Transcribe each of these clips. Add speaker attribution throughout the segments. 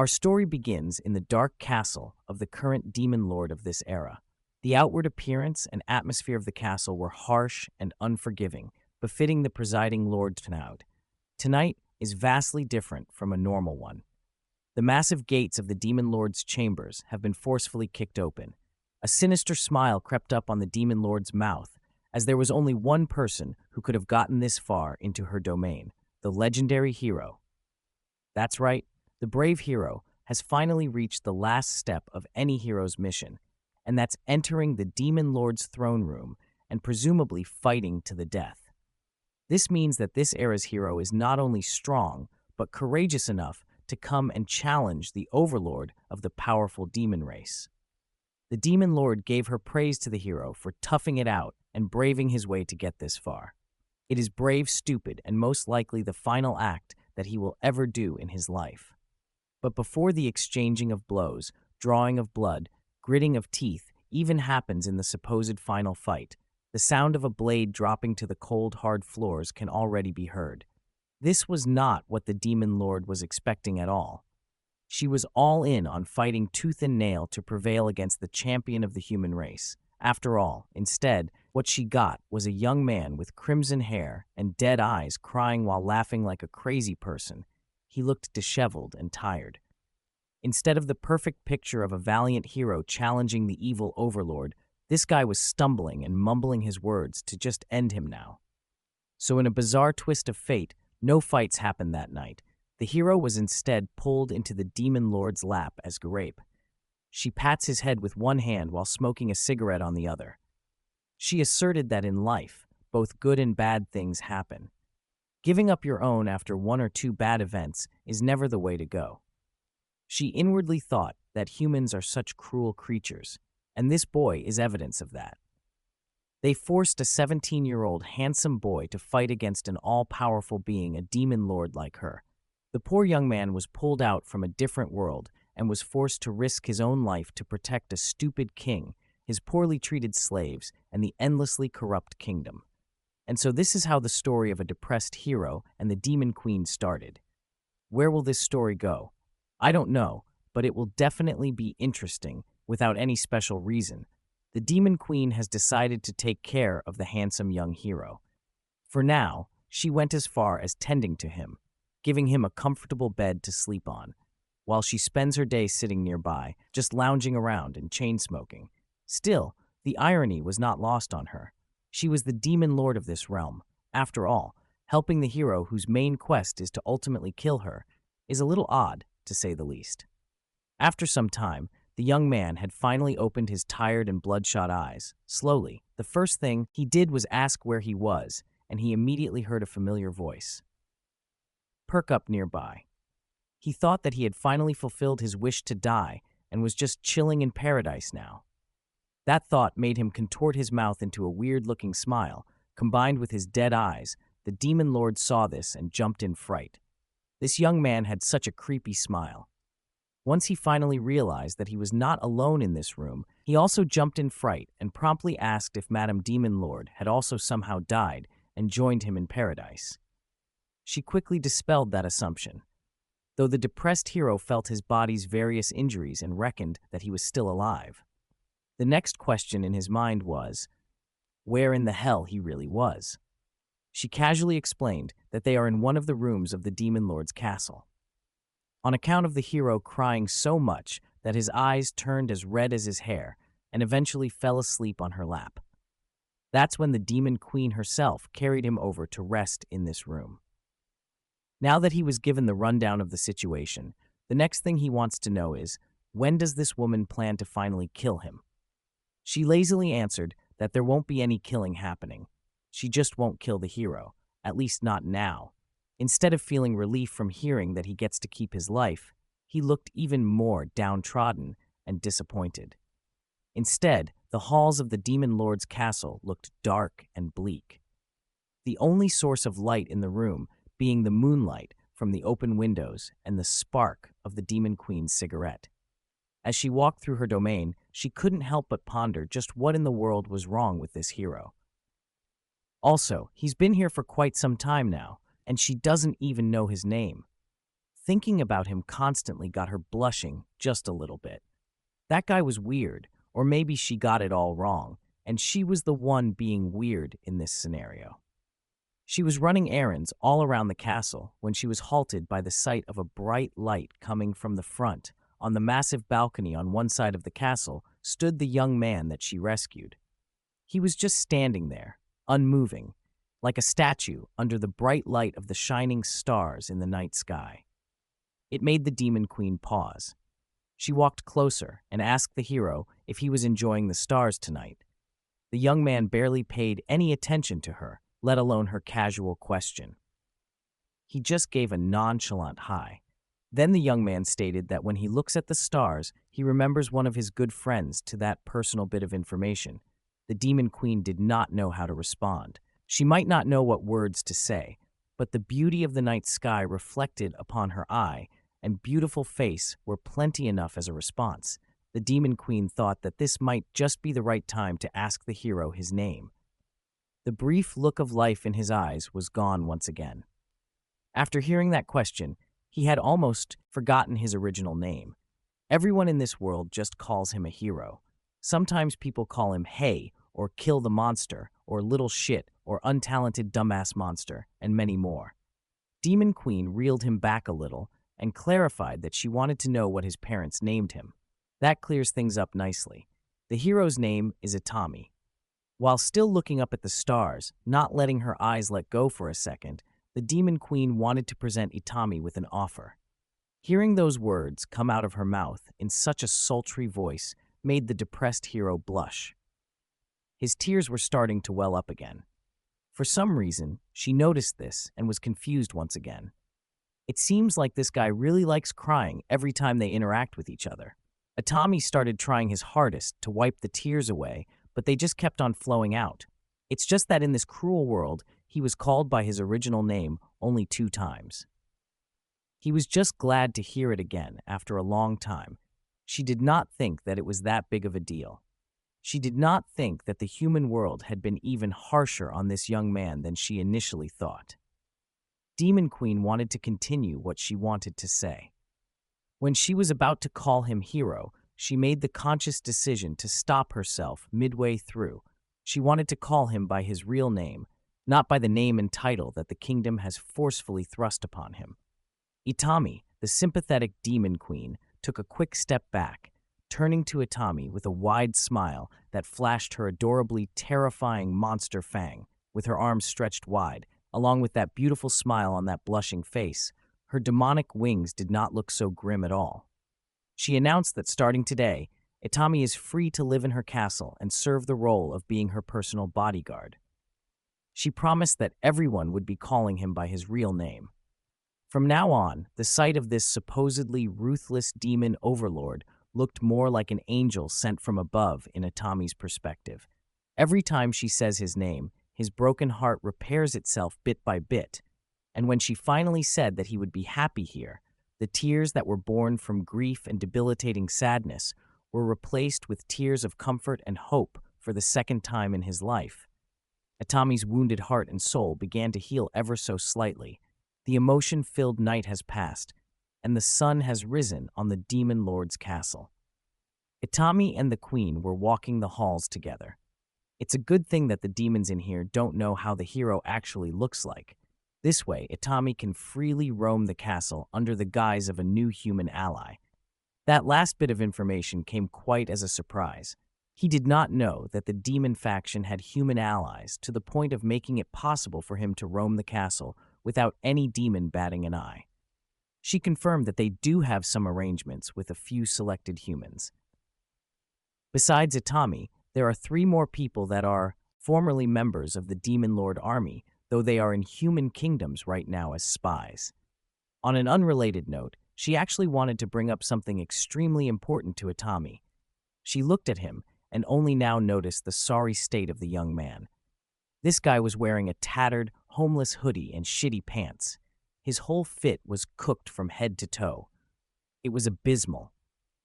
Speaker 1: Our story begins in the dark castle of the current demon lord of this era. The outward appearance and atmosphere of the castle were harsh and unforgiving, befitting the presiding Lord Tanaud. Tonight is vastly different from a normal one. The massive gates of the demon lord's chambers have been forcefully kicked open. A sinister smile crept up on the demon lord's mouth, as there was only one person who could have gotten this far into her domain, the legendary hero. That's right, the brave hero has finally reached the last step of any hero's mission, and that's entering the demon lord's throne room and presumably fighting to the death. This means that this era's hero is not only strong, but courageous enough to come and challenge the overlord of the powerful demon race. The demon lord gave her praise to the hero for toughing it out and braving his way to get this far. It is brave, stupid, and most likely the final act that he will ever do in his life. But before the exchanging of blows, drawing of blood, gritting of teeth even happens in the supposed final fight, the sound of a blade dropping to the cold, hard floors can already be heard. This was not what the demon lord was expecting at all. She was all in on fighting tooth and nail to prevail against the champion of the human race. After all, instead, what she got was a young man with crimson hair and dead eyes crying while laughing like a crazy person. He looked disheveled and tired. Instead of the perfect picture of a valiant hero challenging the evil overlord, this guy was stumbling and mumbling his words to just end him now. So in a bizarre twist of fate, no fights happened that night. The hero was instead pulled into the demon lord's lap as grape. She pats his head with one hand while smoking a cigarette on the other. She asserted that in life, both good and bad things happen. Giving up your own after one or two bad events is never the way to go. She inwardly thought that humans are such cruel creatures, and this boy is evidence of that. They forced a 17-year-old handsome boy to fight against an all-powerful being, a demon lord like her. The poor young man was pulled out from a different world and was forced to risk his own life to protect a stupid king, his poorly treated slaves, and the endlessly corrupt kingdom. And so this is how the story of a depressed hero and the demon queen started. Where will this story go? I don't know, but it will definitely be interesting without any special reason. The demon queen has decided to take care of the handsome young hero. For now, she went as far as tending to him, giving him a comfortable bed to sleep on, while she spends her day sitting nearby, just lounging around and chain-smoking. Still, the irony was not lost on her. She was the demon lord of this realm. After all, helping the hero whose main quest is to ultimately kill her is a little odd, to say the least. After some time, the young man had finally opened his tired and bloodshot eyes. Slowly, the first thing he did was ask where he was, and he immediately heard a familiar voice perk up nearby. He thought that he had finally fulfilled his wish to die and was just chilling in paradise now. That thought made him contort his mouth into a weird-looking smile. Combined with his dead eyes, the demon lord saw this and jumped in fright. This young man had such a creepy smile. Once he finally realized that he was not alone in this room, he also jumped in fright and promptly asked if Madame Demon Lord had also somehow died and joined him in paradise. She quickly dispelled that assumption, though the depressed hero felt his body's various injuries and reckoned that he was still alive. The next question in his mind was, where in the hell he really was. She casually explained that they are in one of the rooms of the Demon Lord's castle. On account of the hero crying so much that his eyes turned as red as his hair and eventually fell asleep on her lap. That's when the Demon Queen herself carried him over to rest in this room. Now that he was given the rundown of the situation, the next thing he wants to know is, when does this woman plan to finally kill him? She lazily answered that there won't be any killing happening. She just won't kill the hero, at least not now. Instead of feeling relief from hearing that he gets to keep his life, he looked even more downtrodden and disappointed. Instead, the halls of the Demon Lord's castle looked dark and bleak. The only source of light in the room being the moonlight from the open windows and the spark of the Demon Queen's cigarette. As she walked through her domain, she couldn't help but ponder just what in the world was wrong with this hero. Also, he's been here for quite some time now, and she doesn't even know his name. Thinking about him constantly got her blushing just a little bit. That guy was weird, or maybe she got it all wrong, and she was the one being weird in this scenario. She was running errands all around the castle when she was halted by the sight of a bright light coming from the front. On the massive balcony on one side of the castle stood the young man that she rescued. He was just standing there, unmoving, like a statue under the bright light of the shining stars in the night sky. It made the Demon Queen pause. She walked closer and asked the hero if he was enjoying the stars tonight. The young man barely paid any attention to her, let alone her casual question. He just gave a nonchalant hi. Then the young man stated that when he looks at the stars, he remembers one of his good friends. To that personal bit of information, the Demon Queen did not know how to respond. She might not know what words to say, but the beauty of the night sky reflected upon her eye and beautiful face were plenty enough as a response. The Demon Queen thought that this might just be the right time to ask the hero his name. The brief look of life in his eyes was gone once again. After hearing that question, he had almost forgotten his original name. Everyone in this world just calls him a hero. Sometimes people call him Hey, or Kill the Monster, or Little Shit, or Untalented Dumbass Monster, and many more. Demon Queen reeled him back a little and clarified that she wanted to know what his parents named him. That clears things up nicely. The hero's name is Itami. While still looking up at the stars, not letting her eyes let go for a second, the Demon Queen wanted to present Itami with an offer. Hearing those words come out of her mouth in such a sultry voice made the depressed hero blush. His tears were starting to well up again. For some reason, she noticed this and was confused once again. It seems like this guy really likes crying every time they interact with each other. Itami started trying his hardest to wipe the tears away, but they just kept on flowing out. It's just that in this cruel world, he was called by his original name only 2 times. He was just glad to hear it again after a long time. She did not think that it was that big of a deal. She did not think that the human world had been even harsher on this young man than she initially thought. Demon Queen wanted to continue what she wanted to say. When she was about to call him hero, she made the conscious decision to stop herself midway through. She wanted to call him by his real name, not by the name and title that the kingdom has forcefully thrust upon him. Itami, the sympathetic Demon Queen, took a quick step back, turning to Itami with a wide smile that flashed her adorably terrifying monster fang. With her arms stretched wide, along with that beautiful smile on that blushing face, her demonic wings did not look so grim at all. She announced that starting today, Itami is free to live in her castle and serve the role of being her personal bodyguard. She promised that everyone would be calling him by his real name. From now on, the sight of this supposedly ruthless demon overlord looked more like an angel sent from above in Itami's perspective. Every time she says his name, his broken heart repairs itself bit by bit, and when she finally said that he would be happy here, the tears that were born from grief and debilitating sadness were replaced with tears of comfort and hope for the second time in his life. Itami's wounded heart and soul began to heal ever so slightly. The emotion-filled night has passed, and the sun has risen on the Demon Lord's castle. Itami and the Queen were walking the halls together. It's a good thing that the demons in here don't know how the hero actually looks like. This way, Itami can freely roam the castle under the guise of a new human ally. That last bit of information came quite as a surprise. He did not know that the demon faction had human allies to the point of making it possible for him to roam the castle without any demon batting an eye. She confirmed that they do have some arrangements with a few selected humans. Besides Itami, there are 3 more people that are formerly members of the Demon Lord army, though they are in human kingdoms right now as spies. On an unrelated note, she actually wanted to bring up something extremely important to Itami. She looked at him and only now noticed the sorry state of the young man. This guy was wearing a tattered, homeless hoodie and shitty pants. His whole fit was cooked from head to toe. It was abysmal.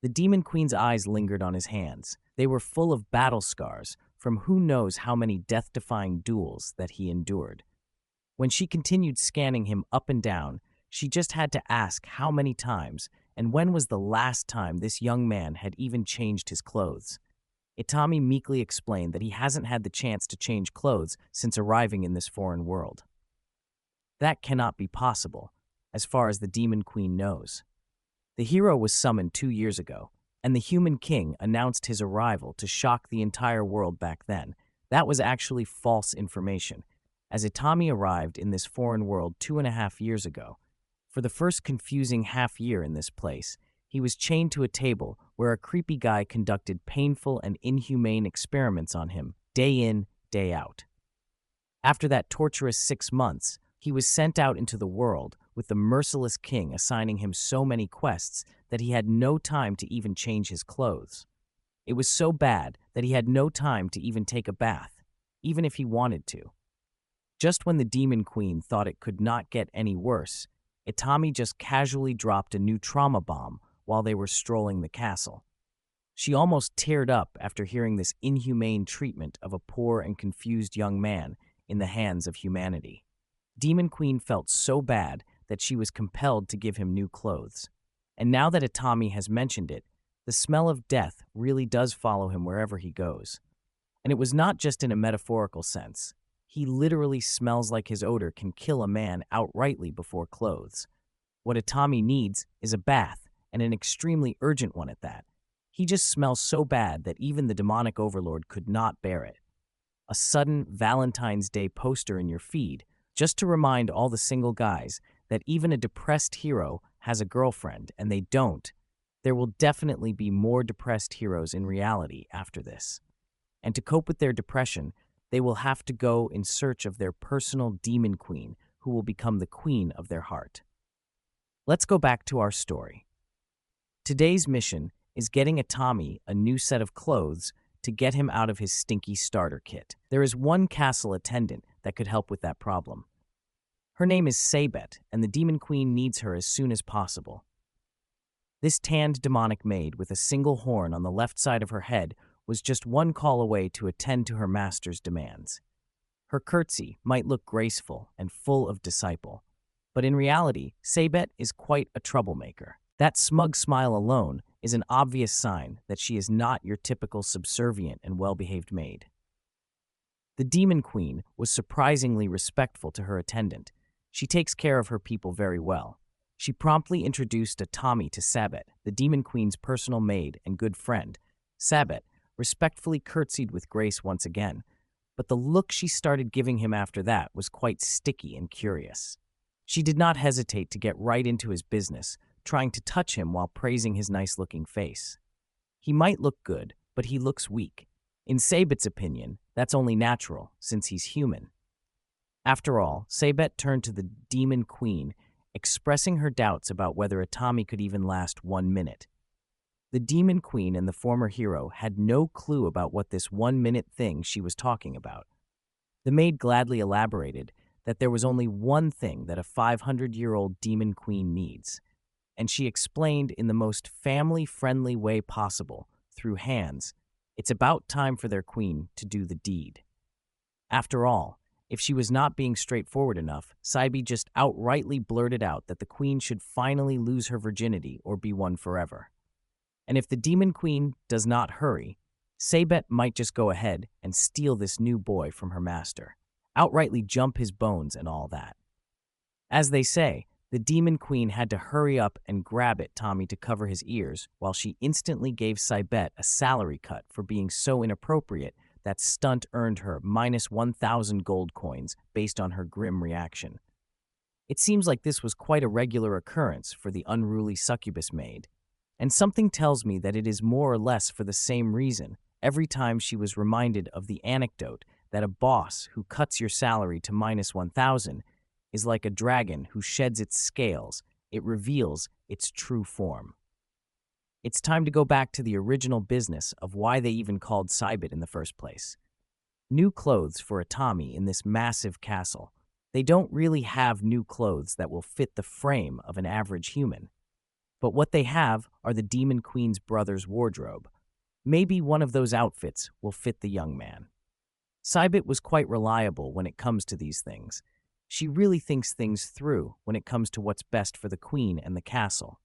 Speaker 1: The Demon Queen's eyes lingered on his hands. They were full of battle scars from who knows how many death-defying duels that he endured. When she continued scanning him up and down, She just had to ask how many times and when was the last time this young man had even changed his clothes. Itami meekly explained that he hasn't had the chance to change clothes since arriving in this foreign world. That cannot be possible, as far as the Demon Queen knows. The hero was summoned 2 years ago, and the human king announced his arrival to shock the entire world back then. That was actually false information, as Itami arrived in this foreign world 2.5 years ago. For the first confusing half year in this place, he was chained to a table where a creepy guy conducted painful and inhumane experiments on him, day in, day out. After that torturous 6 months, he was sent out into the world, with the merciless king assigning him so many quests that he had no time to even change his clothes. It was so bad that he had no time to even take a bath, even if he wanted to. Just when the Demon Queen thought it could not get any worse, Itami just casually dropped a new trauma bomb while they were strolling the castle. She almost teared up after hearing this inhumane treatment of a poor and confused young man in the hands of humanity. Demon Queen felt so bad that she was compelled to give him new clothes. And now that Itami has mentioned it, the smell of death really does follow him wherever he goes. And it was not just in a metaphorical sense. He literally smells like his odor can kill a man outrightly before clothes. What Itami needs is a bath, and an extremely urgent one at that. He just smells so bad that even the demonic overlord could not bear it. A sudden Valentine's Day poster in your feed, just to remind all the single guys that even a depressed hero has a girlfriend and they don't. There will definitely be more depressed heroes in reality after this. And to cope with their depression, they will have to go in search of their personal demon queen who will become the queen of their heart. Let's go back to our story. Today's mission is getting Itami a new set of clothes to get him out of his stinky starter kit. There is one castle attendant that could help with that problem. Her name is Sabet, and the Demon Queen needs her as soon as possible. This tanned demonic maid with a single horn on the left side of her head was just one call away to attend to her master's demands. Her curtsy might look graceful and full of disciple, but in reality, Sabet is quite a troublemaker. That smug smile alone is an obvious sign that she is not your typical subservient and well-behaved maid. The Demon Queen was surprisingly respectful to her attendant. She takes care of her people very well. She promptly introduced Itami to Sabet, the Demon Queen's personal maid and good friend. Sabet respectfully curtsied with grace once again, but the look she started giving him after that was quite sticky and curious. She did not hesitate to get right into his business, trying to touch him while praising his nice-looking face. He might look good, but he looks weak. In Sabet's opinion, that's only natural, since he's human. After all, Sabet turned to the Demon Queen, expressing her doubts about whether Itami could even last 1 minute. The Demon Queen and the former hero had no clue about what this 1-minute thing she was talking about. The maid gladly elaborated that there was only one thing that a 500-year-old Demon Queen needs, and she explained in the most family-friendly way possible, through hands, it's about time for their queen to do the deed. After all, if she was not being straightforward enough, Saibi just outrightly blurted out that the queen should finally lose her virginity or be one forever. And if the Demon Queen does not hurry, Sabet might just go ahead and steal this new boy from her master, outrightly jump his bones and all that. As they say, the Demon Queen had to hurry up and grab Itami to cover his ears, while she instantly gave Sabet a salary cut for being so inappropriate. That stunt earned her minus 1,000 gold coins based on her grim reaction. It seems like this was quite a regular occurrence for the unruly succubus maid, and something tells me that it is more or less for the same reason every time she was reminded of the anecdote that a boss who cuts your salary to minus 1,000 is like a dragon who sheds its scales, it reveals its true form. It's time to go back to the original business of why they even called Sabet in the first place. New clothes for Itami in this massive castle. They don't really have new clothes that will fit the frame of an average human. But what they have are the Demon Queen's brother's wardrobe. Maybe one of those outfits will fit the young man. Sabet was quite reliable when it comes to these things. She really thinks things through when it comes to what's best for the queen and the castle.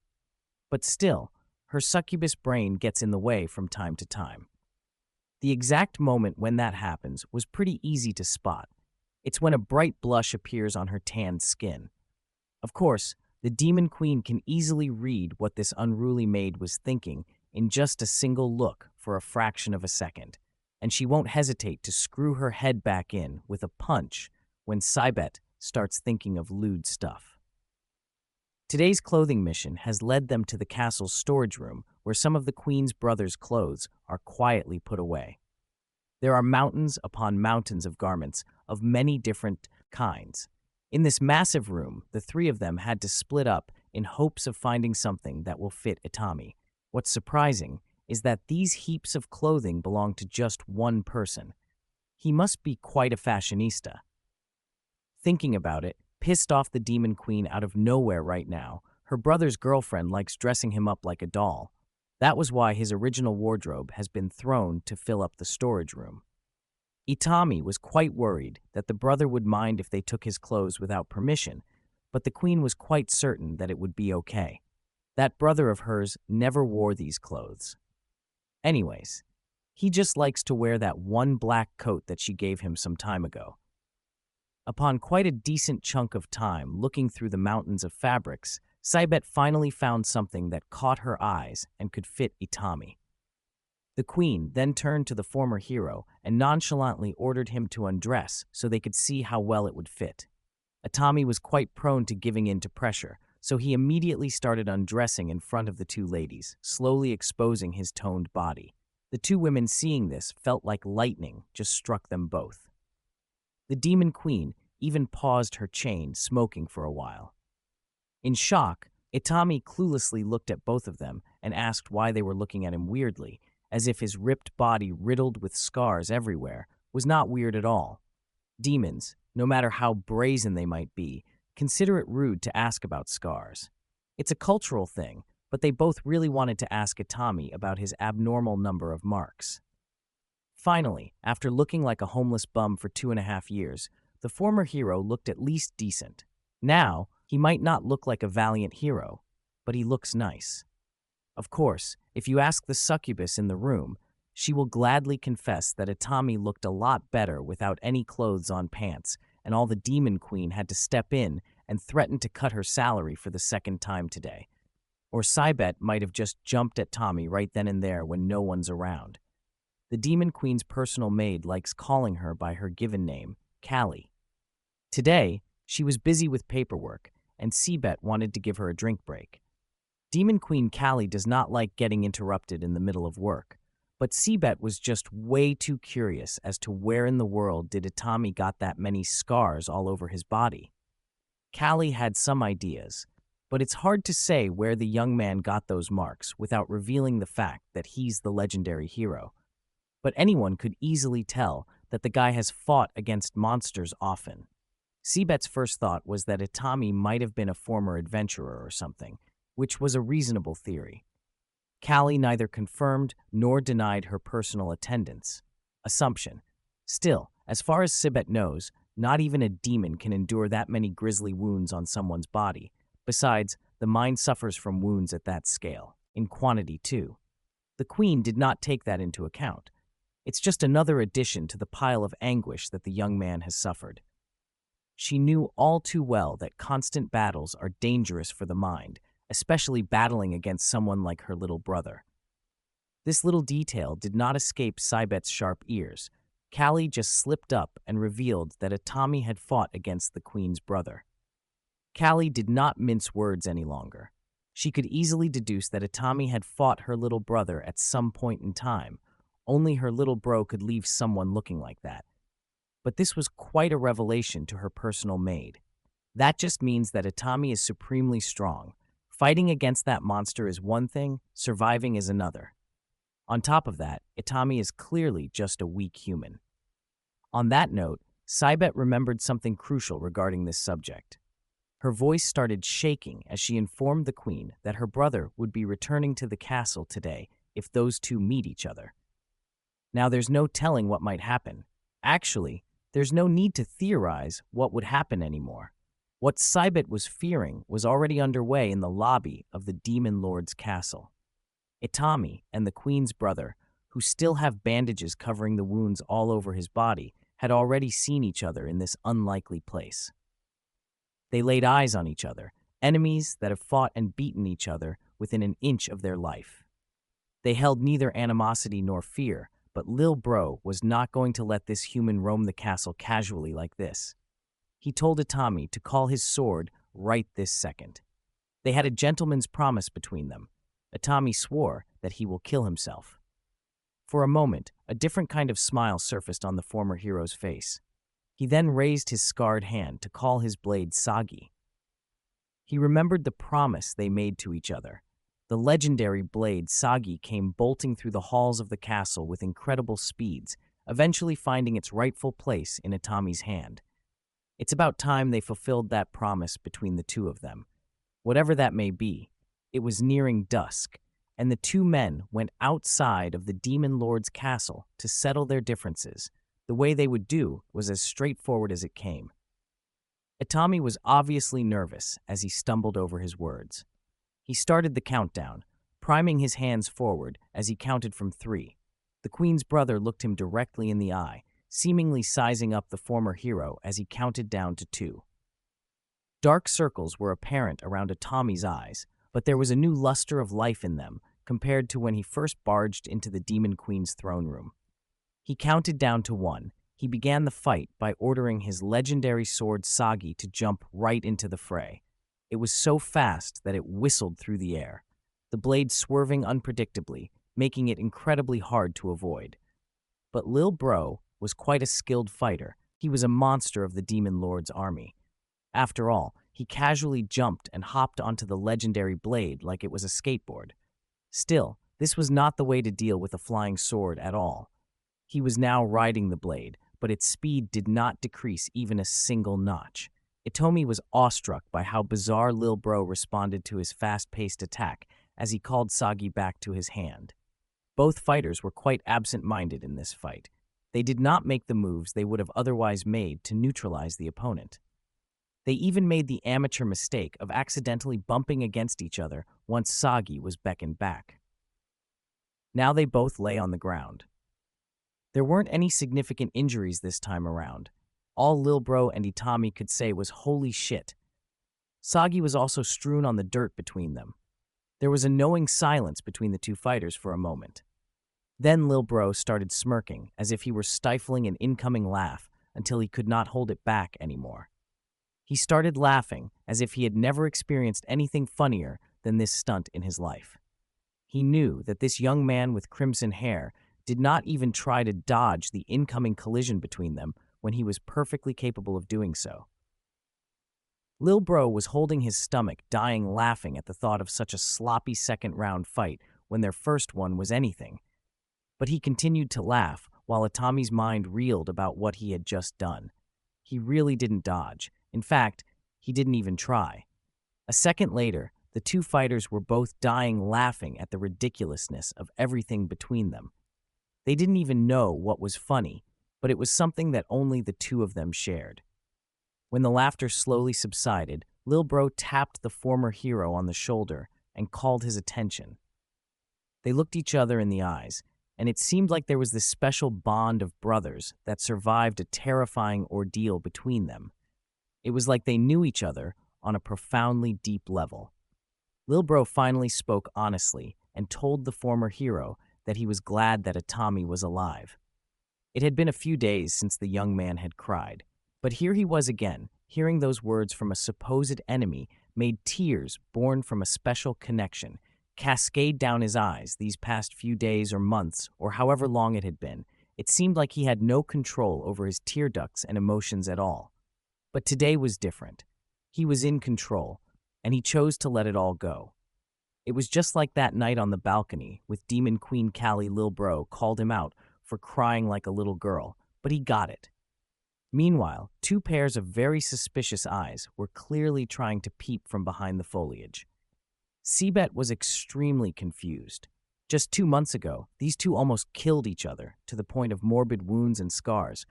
Speaker 1: But still, her succubus brain gets in the way from time to time. The exact moment when that happens was pretty easy to spot. It's when a bright blush appears on her tanned skin. Of course, the demon queen can easily read what this unruly maid was thinking in just a single look for a fraction of a second, and she won't hesitate to screw her head back in with a punch when Cybet starts thinking of lewd stuff. Today's clothing mission has led them to the castle's storage room where some of the queen's brothers' clothes are quietly put away. There are mountains upon mountains of garments of many different kinds. In this massive room, the three of them had to split up in hopes of finding something that will fit Itami. What's surprising is that these heaps of clothing belong to just one person. He must be quite a fashionista. Thinking about it, pissed off the demon queen out of nowhere right now, her brother's girlfriend likes dressing him up like a doll. That was why his original wardrobe has been thrown to fill up the storage room. Itami was quite worried that the brother would mind if they took his clothes without permission, but the queen was quite certain that it would be okay. That brother of hers never wore these clothes. Anyways, he just likes to wear that one black coat that she gave him some time ago. Upon quite a decent chunk of time looking through the mountains of fabrics, Cybet finally found something that caught her eyes and could fit Itami. The queen then turned to the former hero and nonchalantly ordered him to undress so they could see how well it would fit. Itami was quite prone to giving in to pressure, so he immediately started undressing in front of the two ladies, slowly exposing his toned body. The two women seeing this felt like lightning just struck them both. The demon queen even paused her chain, smoking for a while. In shock, Itami cluelessly looked at both of them and asked why they were looking at him weirdly, as if his ripped body riddled with scars everywhere was not weird at all. Demons, no matter how brazen they might be, consider it rude to ask about scars. It's a cultural thing, but they both really wanted to ask Itami about his abnormal number of marks. Finally, after looking like a homeless bum for 2.5 years, the former hero looked at least decent. Now, he might not look like a valiant hero, but he looks nice. Of course, if you ask the succubus in the room, she will gladly confess that Itami looked a lot better without any clothes on pants, and all the demon queen had to step in and threaten to cut her salary for the second time today. Or Cybet might have just jumped at Tommy right then and there when no one's around. The demon queen's personal maid likes calling her by her given name, Callie. Today, she was busy with paperwork, and Cybet wanted to give her a drink break. Demon Queen Callie does not like getting interrupted in the middle of work, but Cybet was just way too curious as to where in the world did Itami got that many scars all over his body. Callie had some ideas, but it's hard to say where the young man got those marks without revealing the fact that he's the legendary hero. But anyone could easily tell that the guy has fought against monsters often. Cybet's first thought was that Itami might have been a former adventurer or something, which was a reasonable theory. Callie neither confirmed nor denied her personal attendance. Assumption. Still, as far as Cybet knows, not even a demon can endure that many grisly wounds on someone's body. Besides, the mind suffers from wounds at that scale, in quantity too. The queen did not take that into account. It's just another addition to the pile of anguish that the young man has suffered. She knew all too well that constant battles are dangerous for the mind, especially battling against someone like her little brother. This little detail did not escape Cybet's sharp ears. Callie just slipped up and revealed that Itami had fought against the queen's brother. Callie did not mince words any longer. She could easily deduce that Itami had fought her little brother at some point in time. Only her little bro could leave someone looking like that. But this was quite a revelation to her personal maid. That just means that Itami is supremely strong. Fighting against that monster is one thing, surviving is another. On top of that, Itami is clearly just a weak human. On that note, Cybet remembered something crucial regarding this subject. Her voice started shaking as she informed the queen that her brother would be returning to the castle today if those two meet each other. Now there's no telling what might happen. Actually, There's no need to theorize what would happen anymore. What Cybet was fearing was already underway in the lobby of the Demon Lord's castle. Itami and the Queen's brother, who still have bandages covering the wounds all over his body, had already seen each other in this unlikely place. They laid eyes on each other, enemies that have fought and beaten each other within an inch of their life. They held neither animosity nor fear, but Lil Bro was not going to let this human roam the castle casually like this. He told Itami to call his sword right this second. They had a gentleman's promise between them. Itami swore that he will kill himself. For a moment, a different kind of smile surfaced on the former hero's face. He then raised his scarred hand to call his blade Sagi. He remembered the promise they made to each other. The legendary blade Sagi came bolting through the halls of the castle with incredible speeds, eventually finding its rightful place in Itami's hand. It's about time they fulfilled that promise between the two of them. Whatever that may be, it was nearing dusk, and the two men went outside of the Demon Lord's castle to settle their differences. The way they would do was as straightforward as it came. Itami was obviously nervous as he stumbled over his words. He started the countdown, priming his hands forward as he counted from 3. The Queen's brother looked him directly in the eye, seemingly sizing up the former hero as he counted down to 2. Dark circles were apparent around Itami's eyes, but there was a new luster of life in them compared to when he first barged into the Demon Queen's throne room. He counted down to 1. He began the fight by ordering his legendary sword Sagi to jump right into the fray. It was so fast that it whistled through the air, the blade swerving unpredictably, making it incredibly hard to avoid. But Lil Bro was quite a skilled fighter. He was a monster of the Demon Lord's army. After all, he casually jumped and hopped onto the legendary blade like it was a skateboard. Still, this was not the way to deal with a flying sword at all. He was now riding the blade, but its speed did not decrease even a single notch. Itomi was awestruck by how bizarre Lil Bro responded to his fast-paced attack as he called Sagi back to his hand. Both fighters were quite absent-minded in this fight. They did not make the moves they would have otherwise made to neutralize the opponent. They even made the amateur mistake of accidentally bumping against each other once Sagi was beckoned back. Now they both lay on the ground. There weren't any significant injuries this time around. All Lil Bro and Itami could say was holy shit. Sagi was also strewn on the dirt between them. There was a knowing silence between the two fighters for a moment. Then Lil Bro started smirking as if he were stifling an incoming laugh until he could not hold it back anymore. He started laughing as if he had never experienced anything funnier than this stunt in his life. He knew that this young man with crimson hair did not even try to dodge the incoming collision between them when he was perfectly capable of doing so. Lil Bro was holding his stomach, dying laughing at the thought of such a sloppy second-round fight when their first one was anything. But he continued to laugh while Itami's mind reeled about what he had just done. He really didn't dodge. In fact, he didn't even try. A second later, the two fighters were both dying laughing at the ridiculousness of everything between them. They didn't even know what was funny, but it was something that only the two of them shared. When the laughter slowly subsided, Lil Bro tapped the former hero on the shoulder and called his attention. They looked each other in the eyes, and it seemed like there was this special bond of brothers that survived a terrifying ordeal between them. It was like they knew each other on a profoundly deep level. Lil Bro finally spoke honestly and told the former hero that he was glad that Itami was alive. It had been a few days since the young man had cried, but here he was again, hearing those words from a supposed enemy made tears born from a special connection cascade down his eyes these past few days or months or however long it had been. It seemed like he had no control over his tear ducts and emotions at all. But today was different. He was in control, and he chose to let it all go. It was just like that night on the balcony with Demon Queen Callie. Lil Bro called him out for crying like a little girl, but he got it. Meanwhile, two pairs of very suspicious eyes were clearly trying to peep from behind the foliage. Cybet was extremely confused. Just 2 months ago, these two almost killed each other to the point of morbid wounds and scars.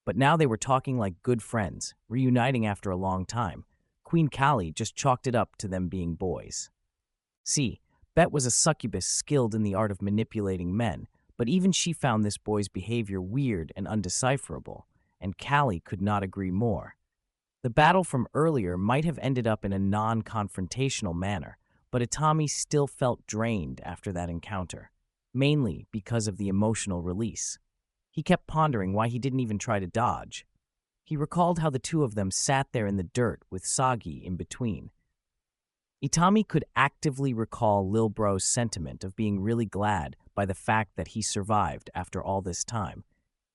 Speaker 1: But now they were talking like good friends, reuniting after a long time. Queen Kali just chalked it up to them being boys. See, Bet was a succubus skilled in the art of manipulating men, but even she found this boy's behavior weird and undecipherable, and Kali could not agree more. The battle from earlier might have ended up in a non-confrontational manner, but Itami still felt drained after that encounter, mainly because of the emotional release. He kept pondering why he didn't even try to dodge. He recalled how the two of them sat there in the dirt with Sagi in between. Itami could actively recall Lil Bro's sentiment of being really glad by the fact that he survived after all this time.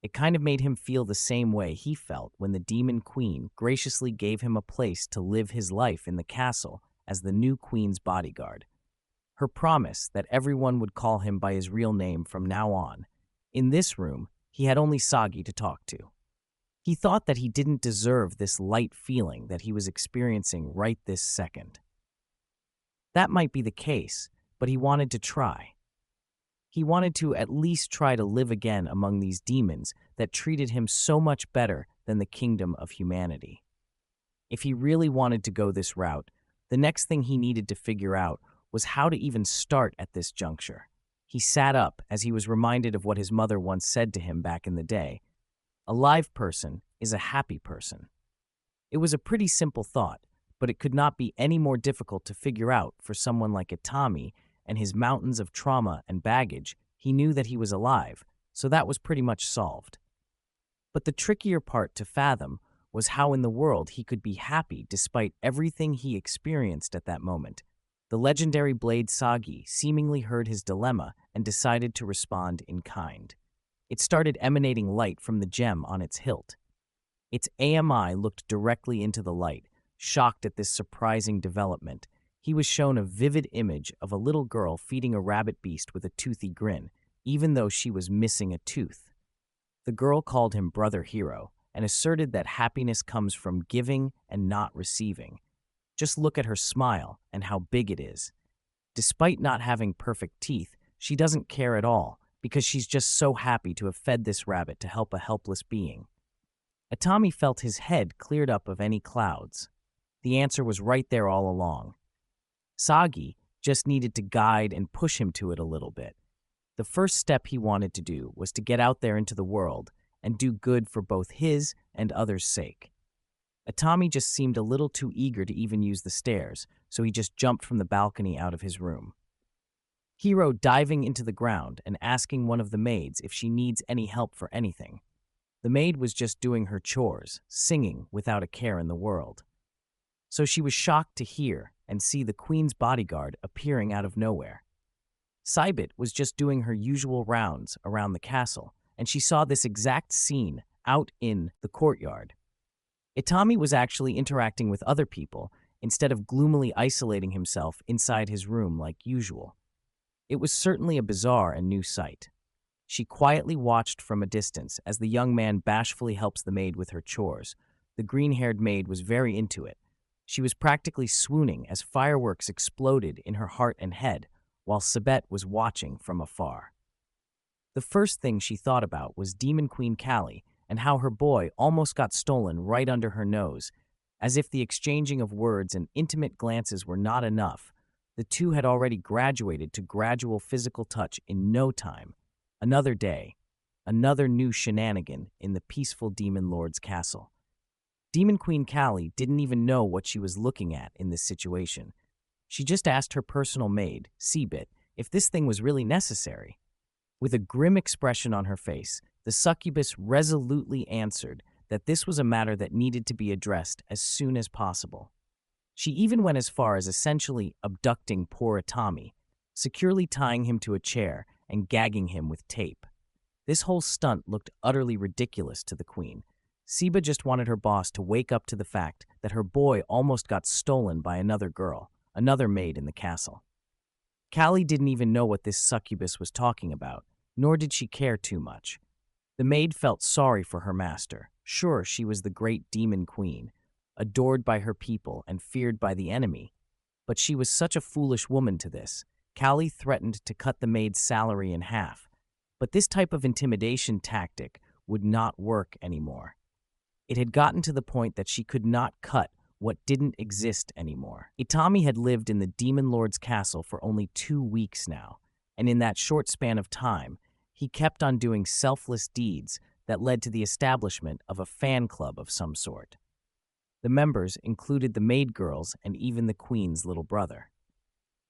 Speaker 1: It kind of made him feel the same way he felt when the Demon Queen graciously gave him a place to live his life in the castle as the new queen's bodyguard. Her promise that everyone would call him by his real name from now on. In this room, he had only Sagi to talk to. He thought that he didn't deserve this light feeling that he was experiencing right this second. That might be the case, but he wanted to try. He wanted to at least try to live again among these demons that treated him so much better than the kingdom of humanity. If he really wanted to go this route, the next thing he needed to figure out was how to even start at this juncture. He sat up as he was reminded of what his mother once said to him back in the day. A live person is a happy person. It was a pretty simple thought, but it could not be any more difficult to figure out for someone like Itami and his mountains of trauma and baggage. He knew that he was alive, so that was pretty much solved. But the trickier part to fathom was how in the world he could be happy despite everything he experienced at that moment. The legendary blade Sagi seemingly heard his dilemma and decided to respond in kind. It started emanating light from the gem on its hilt. Its AMI looked directly into the light, shocked at this surprising development. He was shown a vivid image of a little girl feeding a rabbit beast with a toothy grin, even though she was missing a tooth. The girl called him Brother Hero and asserted that happiness comes from giving and not receiving. Just look at her smile and how big it is. Despite not having perfect teeth, she doesn't care at all because she's just so happy to have fed this rabbit to help a helpless being. Itami felt his head cleared up of any clouds. The answer was right there all along. Sagi just needed to guide and push him to it a little bit. The first step he wanted to do was to get out there into the world and do good for both his and others' sake. Itami just seemed a little too eager to even use the stairs, so he just jumped from the balcony out of his room. Hero diving into the ground and asking one of the maids if she needs any help for anything. The maid was just doing her chores, singing without a care in the world. So she was shocked to hear and see the queen's bodyguard appearing out of nowhere. Saibit was just doing her usual rounds around the castle, and she saw this exact scene out in the courtyard. Itami was actually interacting with other people instead of gloomily isolating himself inside his room like usual. It was certainly a bizarre and new sight. She quietly watched from a distance as the young man bashfully helps the maid with her chores. The green-haired maid was very into it. She was practically swooning as fireworks exploded in her heart and head, while Sabet was watching from afar. The first thing she thought about was Demon Queen Kali and how her boy almost got stolen right under her nose. As if the exchanging of words and intimate glances were not enough, the two had already graduated to gradual physical touch in no time. Another day, another new shenanigan in the peaceful Demon Lord's castle. Demon Queen Kali didn't even know what she was looking at in this situation. She just asked her personal maid, Seabit, if this thing was really necessary. With a grim expression on her face, the succubus resolutely answered that this was a matter that needed to be addressed as soon as possible. She even went as far as essentially abducting poor Itami, securely tying him to a chair and gagging him with tape. This whole stunt looked utterly ridiculous to the queen. Siba just wanted her boss to wake up to the fact that her boy almost got stolen by another girl, another maid in the castle. Kali didn't even know what this succubus was talking about, nor did she care too much. The maid felt sorry for her master. Sure, she was the great demon queen, adored by her people and feared by the enemy, but she was such a foolish woman to this. Kali threatened to cut the maid's salary in half, but this type of intimidation tactic would not work anymore. It had gotten to the point that she could not cut what didn't exist anymore. Itami had lived in the Demon Lord's castle for only 2 weeks now, and in that short span of time, he kept on doing selfless deeds that led to the establishment of a fan club of some sort. The members included the maid girls and even the queen's little brother.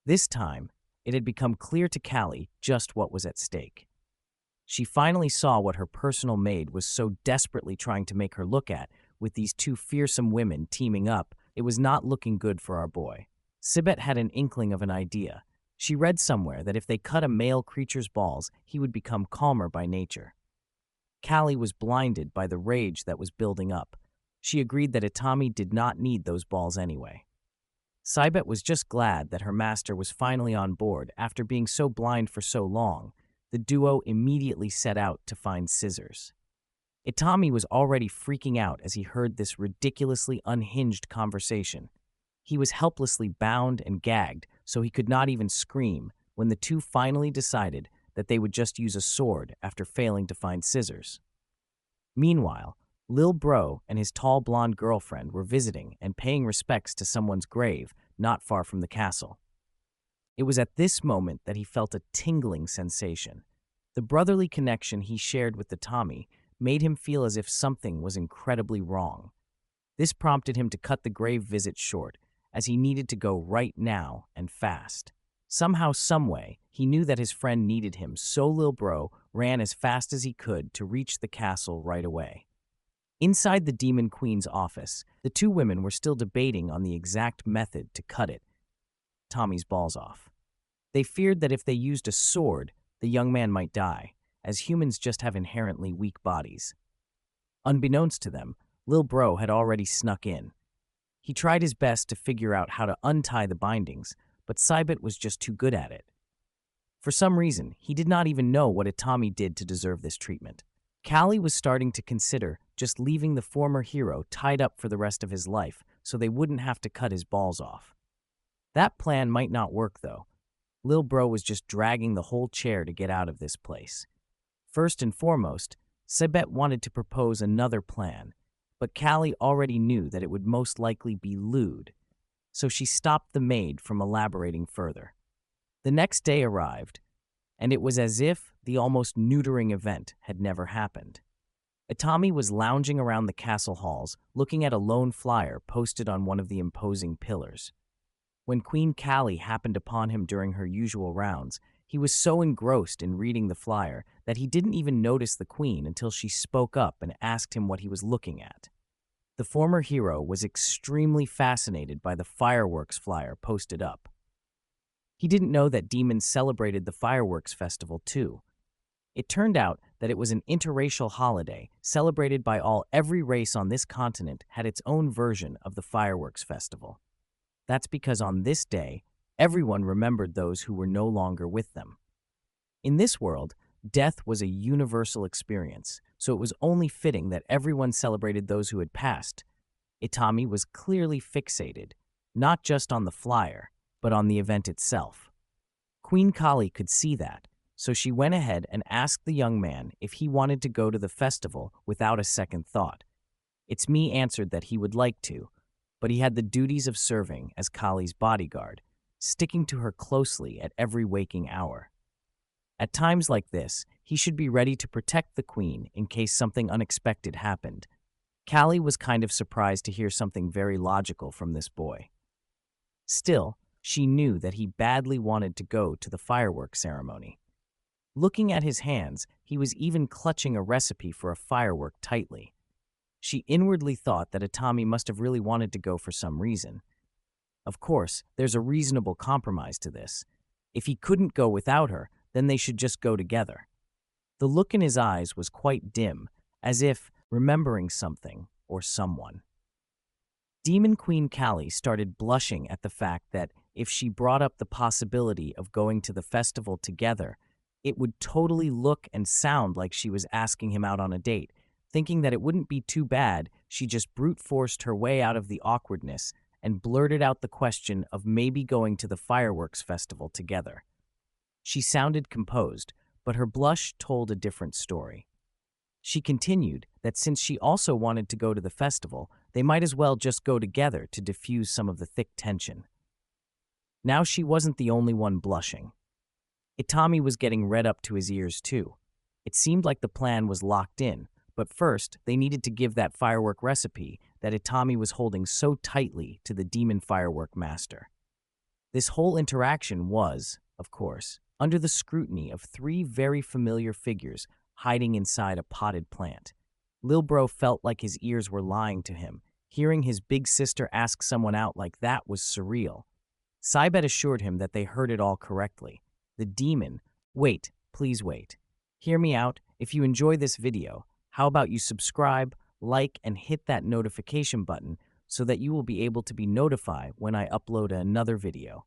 Speaker 1: This time, it had become clear to Callie just what was at stake. She finally saw what her personal maid was so desperately trying to make her look at, with these two fearsome women teaming up. It was not looking good for our boy. Sibet had an inkling of an idea. She read somewhere that if they cut a male creature's balls, he would become calmer by nature. Callie was blinded by the rage that was building up. She agreed that Itami did not need those balls anyway. Sibet was just glad that her master was finally on board after being so blind for so long. The duo immediately set out to find scissors. Itami was already freaking out as he heard this ridiculously unhinged conversation. He was helplessly bound and gagged, so he could not even scream when the two finally decided that they would just use a sword after failing to find scissors. Meanwhile, Lil Bro and his tall blonde girlfriend were visiting and paying respects to someone's grave not far from the castle. It was at this moment that he felt a tingling sensation. The brotherly connection he shared with the Tommy made him feel as if something was incredibly wrong. This prompted him to cut the grave visit short, as he needed to go right now and fast. Somehow, someway, he knew that his friend needed him, so Lil Bro ran as fast as he could to reach the castle right away. Inside the Demon Queen's office, the two women were still debating on the exact method to cut Tommy's balls off. They feared that if they used a sword, the young man might die, as humans just have inherently weak bodies. Unbeknownst to them, Lil Bro had already snuck in. He tried his best to figure out how to untie the bindings, but Sibet was just too good at it. For some reason, he did not even know what Itami did to deserve this treatment. Callie was starting to consider just leaving the former hero tied up for the rest of his life so they wouldn't have to cut his balls off. That plan might not work, though. Lil Bro was just dragging the whole chair to get out of this place. First and foremost, Sibet wanted to propose another plan, but Callie already knew that it would most likely be lewd, so she stopped the maid from elaborating further. The next day arrived, and it was as if the almost neutering event had never happened. Itami was lounging around the castle halls, looking at a lone flyer posted on one of the imposing pillars. When Queen Callie happened upon him during her usual rounds, he was so engrossed in reading the flyer that he didn't even notice the queen until she spoke up and asked him what he was looking at. The former hero was extremely fascinated by the fireworks flyer posted up. He didn't know that demons celebrated the fireworks festival too. It turned out that it was an interracial holiday celebrated by every race on this continent had its own version of the fireworks festival. That's because on this day, everyone remembered those who were no longer with them. In this world, death was a universal experience, so it was only fitting that everyone celebrated those who had passed. Itami was clearly fixated, not just on the flyer, but on the event itself. Queen Kali could see that, so she went ahead and asked the young man if he wanted to go to the festival without a second thought. It's-me answered that he would like to, but he had the duties of serving as Kali's bodyguard, sticking to her closely at every waking hour. At times like this, he should be ready to protect the queen in case something unexpected happened. Kali was kind of surprised to hear something very logical from this boy. Still, she knew that he badly wanted to go to the fireworks ceremony. Looking at his hands, he was even clutching a recipe for a firework tightly. She inwardly thought that Itami must have really wanted to go for some reason. Of course, there's a reasonable compromise to this. If he couldn't go without her, then they should just go together. The look in his eyes was quite dim, as if remembering something or someone. Demon Queen Callie started blushing at the fact that if she brought up the possibility of going to the festival together, it would totally look and sound like she was asking him out on a date. Thinking that it wouldn't be too bad, she just brute-forced her way out of the awkwardness and blurted out the question of maybe going to the fireworks festival together. She sounded composed, but her blush told a different story. She continued that since she also wanted to go to the festival, they might as well just go together to diffuse some of the thick tension. Now she wasn't the only one blushing. Itami was getting red up to his ears too. It seemed like the plan was locked in, but first they needed to give that firework recipe that Itami was holding so tightly to the demon firework master. This whole interaction was, of course, under the scrutiny of three very familiar figures hiding inside a potted plant. Lil Bro felt like his ears were lying to him. Hearing his big sister ask someone out like that was surreal. Cybet assured him that they heard it all correctly. The demon— Wait, please wait. Hear me out. If you enjoy this video, how about you subscribe, like, and hit that notification button so that you will be able to be notified when I upload another video.